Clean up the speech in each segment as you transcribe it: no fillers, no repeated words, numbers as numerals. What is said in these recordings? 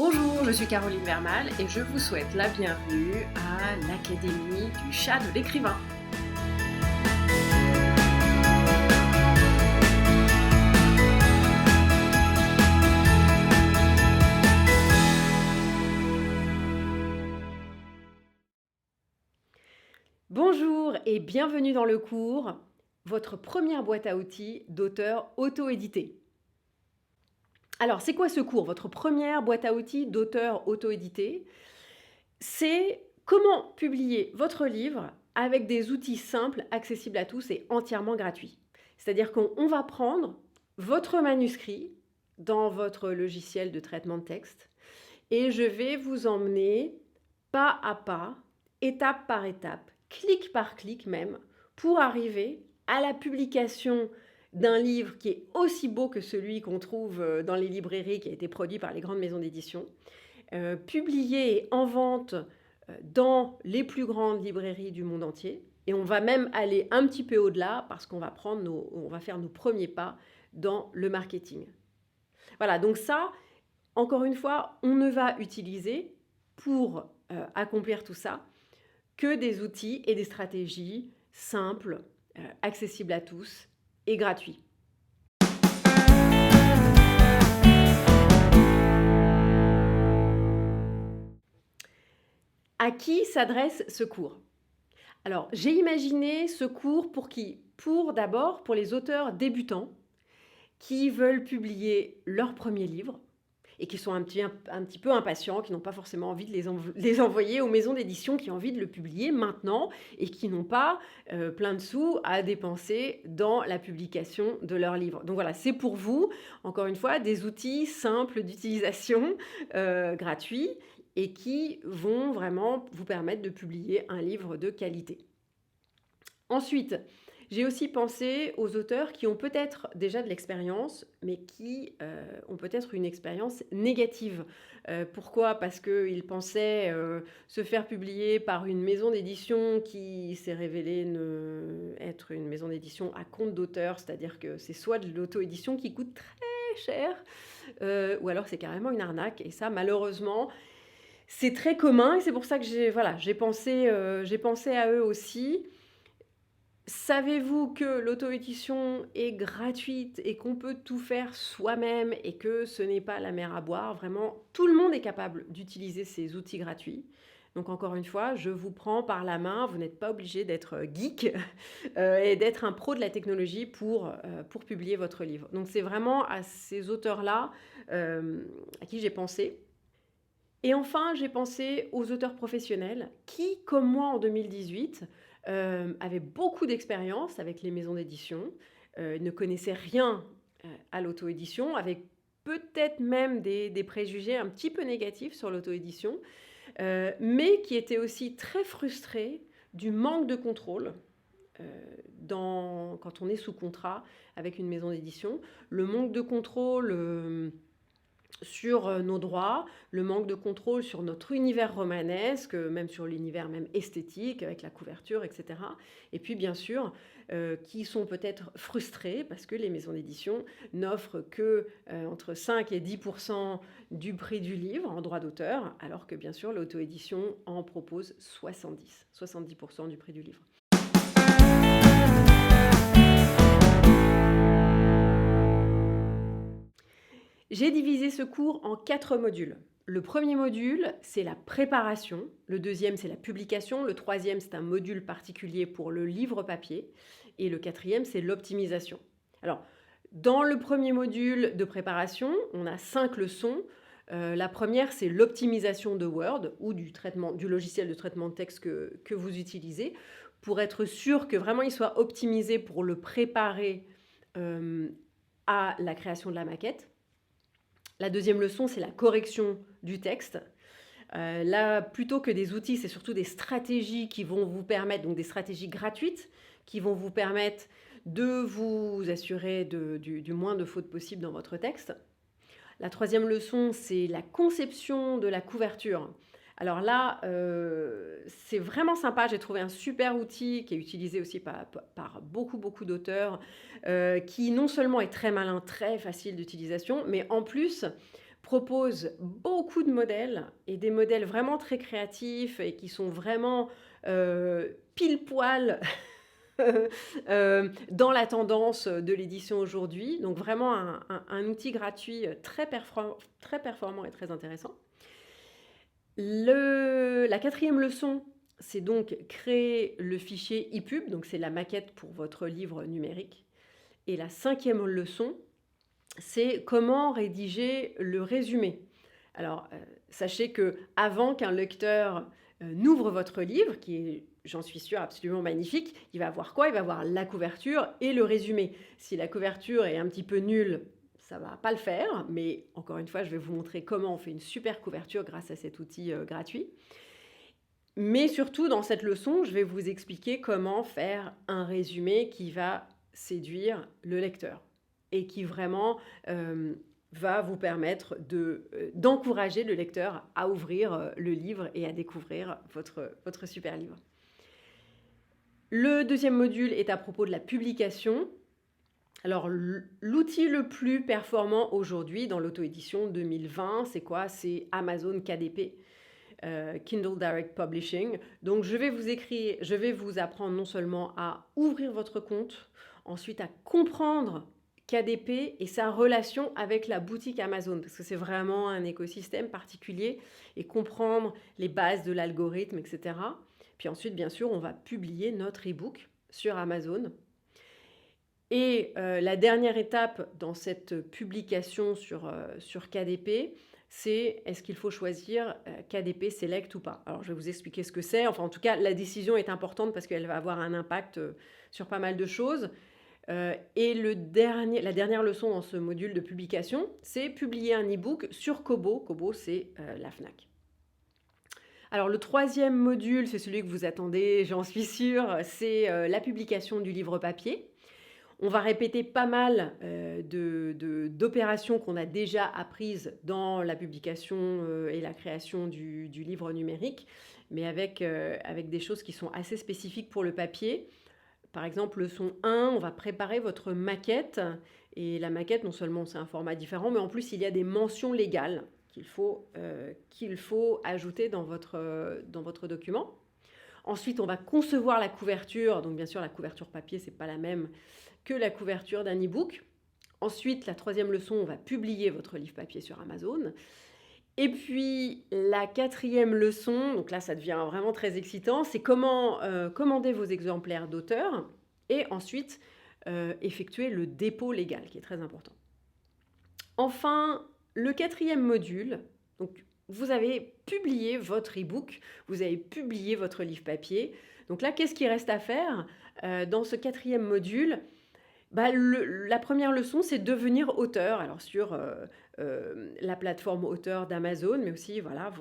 Bonjour, je suis Caroline Vermal et je vous souhaite la bienvenue à l'Académie du chat de l'écrivain. Bonjour et bienvenue dans le cours, votre première boîte à outils d'auteur auto-édité. Alors, c'est quoi ce cours, votre première boîte à outils d'auteur auto-édité? C'est comment publier votre livre avec des outils simples, accessibles à tous et entièrement gratuits. C'est-à-dire qu'on va prendre votre manuscrit dans votre logiciel de traitement de texte et je vais vous emmener pas à pas, étape par étape, clic par clic même, pour arriver à la publication d'un livre qui est aussi beau que celui qu'on trouve dans les librairies, qui a été produit par les grandes maisons d'édition, publié et en vente dans les plus grandes librairies du monde entier. Et on va même aller un petit peu au-delà parce qu'on va faire nos premiers pas dans le marketing. Voilà, donc ça, encore une fois, on ne va utiliser pour accomplir tout ça que des outils et des stratégies simples, accessibles à tous et gratuits. À qui s'adresse ce cours? Alors, j'ai imaginé ce cours pour qui? D'abord, pour les auteurs débutants qui veulent publier leur premier livre et qui sont un petit peu impatients, qui n'ont pas forcément envie de les envoyer aux maisons d'édition, qui ont envie de le publier maintenant et qui n'ont pas plein de sous à dépenser dans la publication de leur livre. Donc voilà, c'est pour vous, encore une fois, des outils simples d'utilisation, gratuits, et qui vont vraiment vous permettre de publier un livre de qualité. Ensuite, j'ai aussi pensé aux auteurs qui ont peut-être déjà de l'expérience, mais qui ont peut-être une expérience négative. Pourquoi? Parce qu'ils pensaient se faire publier par une maison d'édition qui s'est révélée être une maison d'édition à compte d'auteur, c'est-à-dire que c'est soit de l'auto-édition qui coûte très cher, ou alors c'est carrément une arnaque. Et ça, malheureusement, c'est très commun et c'est pour ça que j'ai pensé à eux aussi. Savez-vous que l'auto-édition est gratuite et qu'on peut tout faire soi-même et que ce n'est pas la mer à boire? Vraiment, tout le monde est capable d'utiliser ces outils gratuits. Donc encore une fois, je vous prends par la main, vous n'êtes pas obligé d'être geek et d'être un pro de la technologie pour publier votre livre. Donc c'est vraiment à ces auteurs-là à qui j'ai pensé. Et enfin, j'ai pensé aux auteurs professionnels qui, comme moi en 2018, avaient beaucoup d'expérience avec les maisons d'édition, ne connaissaient rien à l'auto-édition, avaient peut-être même des préjugés un petit peu négatifs sur l'auto-édition, mais qui étaient aussi très frustrés du manque de contrôle quand on est sous contrat avec une maison d'édition. Le manque de contrôle sur nos droits, le manque de contrôle sur notre univers romanesque, même sur l'univers même esthétique, avec la couverture, etc. Et puis bien sûr, qui sont peut-être frustrés parce que les maisons d'édition n'offrent que entre 5 et 10% du prix du livre en droit d'auteur, alors que bien sûr l'auto-édition en propose 70% du prix du livre. J'ai divisé ce cours en 4 modules. Le premier module, c'est la préparation. Le deuxième, c'est la publication. Le troisième, c'est un module particulier pour le livre papier. Et le quatrième, c'est l'optimisation. Alors, dans le premier module de préparation, on a 5 leçons. La première, c'est l'optimisation de Word ou du logiciel de traitement de texte que vous utilisez pour être sûr que vraiment il soit optimisé pour le préparer à la création de la maquette. La deuxième leçon, c'est la correction du texte. Là, plutôt que des outils, c'est surtout des stratégies qui vont vous permettre, donc des stratégies gratuites, qui vont vous permettre de vous assurer du moins de fautes possibles dans votre texte. La troisième leçon, c'est la conception de la couverture. Alors là, c'est vraiment sympa. J'ai trouvé un super outil qui est utilisé aussi par beaucoup d'auteurs, qui non seulement est très malin, très facile d'utilisation, mais en plus propose beaucoup de modèles et des modèles vraiment très créatifs et qui sont vraiment pile poil dans la tendance de l'édition aujourd'hui. Donc vraiment un outil gratuit très performant et très intéressant. La quatrième leçon, c'est donc créer le fichier ePub, donc c'est la maquette pour votre livre numérique. Et la cinquième leçon, c'est comment rédiger le résumé. Alors, sachez que avant qu'un lecteur n'ouvre votre livre, qui est, j'en suis sûre, absolument magnifique, il va voir quoi? Il va voir la couverture et le résumé. Si la couverture est un petit peu nulle, ça ne va pas le faire, mais encore une fois, je vais vous montrer comment on fait une super couverture grâce à cet outil gratuit. Mais surtout, dans cette leçon, je vais vous expliquer comment faire un résumé qui va séduire le lecteur et qui vraiment va vous permettre d'encourager le lecteur à ouvrir le livre et à découvrir votre super livre. Le deuxième module est à propos de la publication. Alors, l'outil le plus performant aujourd'hui dans l'auto-édition 2020, c'est quoi? C'est Amazon KDP, Kindle Direct Publishing. Donc, je vais vous apprendre non seulement à ouvrir votre compte, ensuite à comprendre KDP et sa relation avec la boutique Amazon, parce que c'est vraiment un écosystème particulier, et comprendre les bases de l'algorithme, etc. Puis ensuite, bien sûr, on va publier notre e-book sur Amazon. Et la dernière étape dans cette publication sur KDP, c'est est-ce qu'il faut choisir KDP Select ou pas? Alors, je vais vous expliquer ce que c'est. Enfin, en tout cas, la décision est importante parce qu'elle va avoir un impact sur pas mal de choses. Et la dernière leçon dans ce module de publication, c'est publier un e-book sur Kobo. Kobo, c'est la Fnac. Alors, le troisième module, c'est celui que vous attendez, j'en suis sûre, c'est la publication du livre papier. On va répéter pas mal d'opérations qu'on a déjà apprises dans la publication et la création du livre numérique, mais avec des choses qui sont assez spécifiques pour le papier. Par exemple, leçon 1, on va préparer votre maquette. Et la maquette, non seulement c'est un format différent, mais en plus, il y a des mentions légales qu'il faut ajouter dans votre document. Ensuite, on va concevoir la couverture. Donc, bien sûr, la couverture papier, ce n'est pas la même que la couverture d'un e-book. Ensuite, la troisième leçon, on va publier votre livre papier sur Amazon. Et puis, la quatrième leçon, donc là, ça devient vraiment très excitant, c'est comment commander vos exemplaires d'auteur et ensuite effectuer le dépôt légal, qui est très important. Enfin, le quatrième module, donc vous avez publié votre e-book, vous avez publié votre livre papier. Donc là, qu'est-ce qu'il reste à faire dans ce quatrième module? La première leçon, c'est devenir auteur. Alors sur la plateforme auteur d'Amazon, mais aussi, voilà,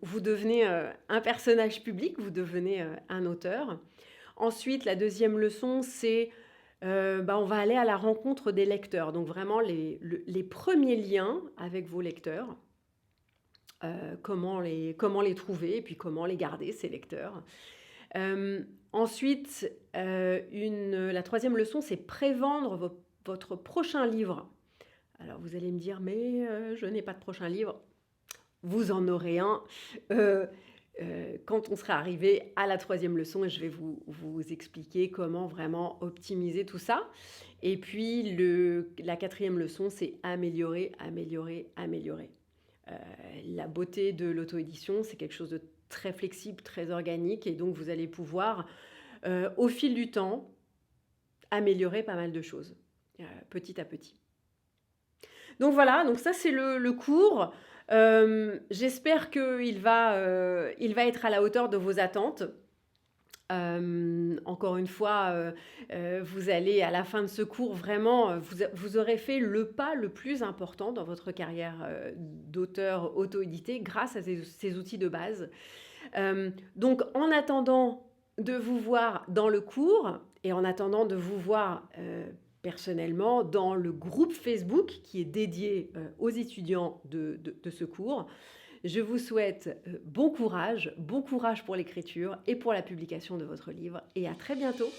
vous devenez un personnage public, vous devenez un auteur. Ensuite, la deuxième leçon, c'est on va aller à la rencontre des lecteurs. Donc vraiment les premiers liens avec vos lecteurs. Comment les trouver et puis comment les garder, ces lecteurs. Ensuite, la troisième leçon, c'est prévendre votre prochain livre. Alors, vous allez me dire, mais je n'ai pas de prochain livre. Vous en aurez un quand on sera arrivé à la troisième leçon et je vais vous expliquer comment vraiment optimiser tout ça. Et puis, la quatrième leçon, c'est améliorer. La beauté de l'auto-édition, c'est quelque chose de très flexible, très organique, et donc vous allez pouvoir, au fil du temps, améliorer pas mal de choses, petit à petit. Donc voilà, donc ça c'est le cours. J'espère qu'il va être à la hauteur de vos attentes. Encore une fois, vous allez à la fin de ce cours vraiment, vous aurez fait le pas le plus important dans votre carrière d'auteur auto-édité grâce à ces outils de base. Donc en attendant de vous voir dans le cours et en attendant de vous voir personnellement dans le groupe Facebook qui est dédié aux étudiants de ce cours, je vous souhaite bon courage pour l'écriture et pour la publication de votre livre et à très bientôt.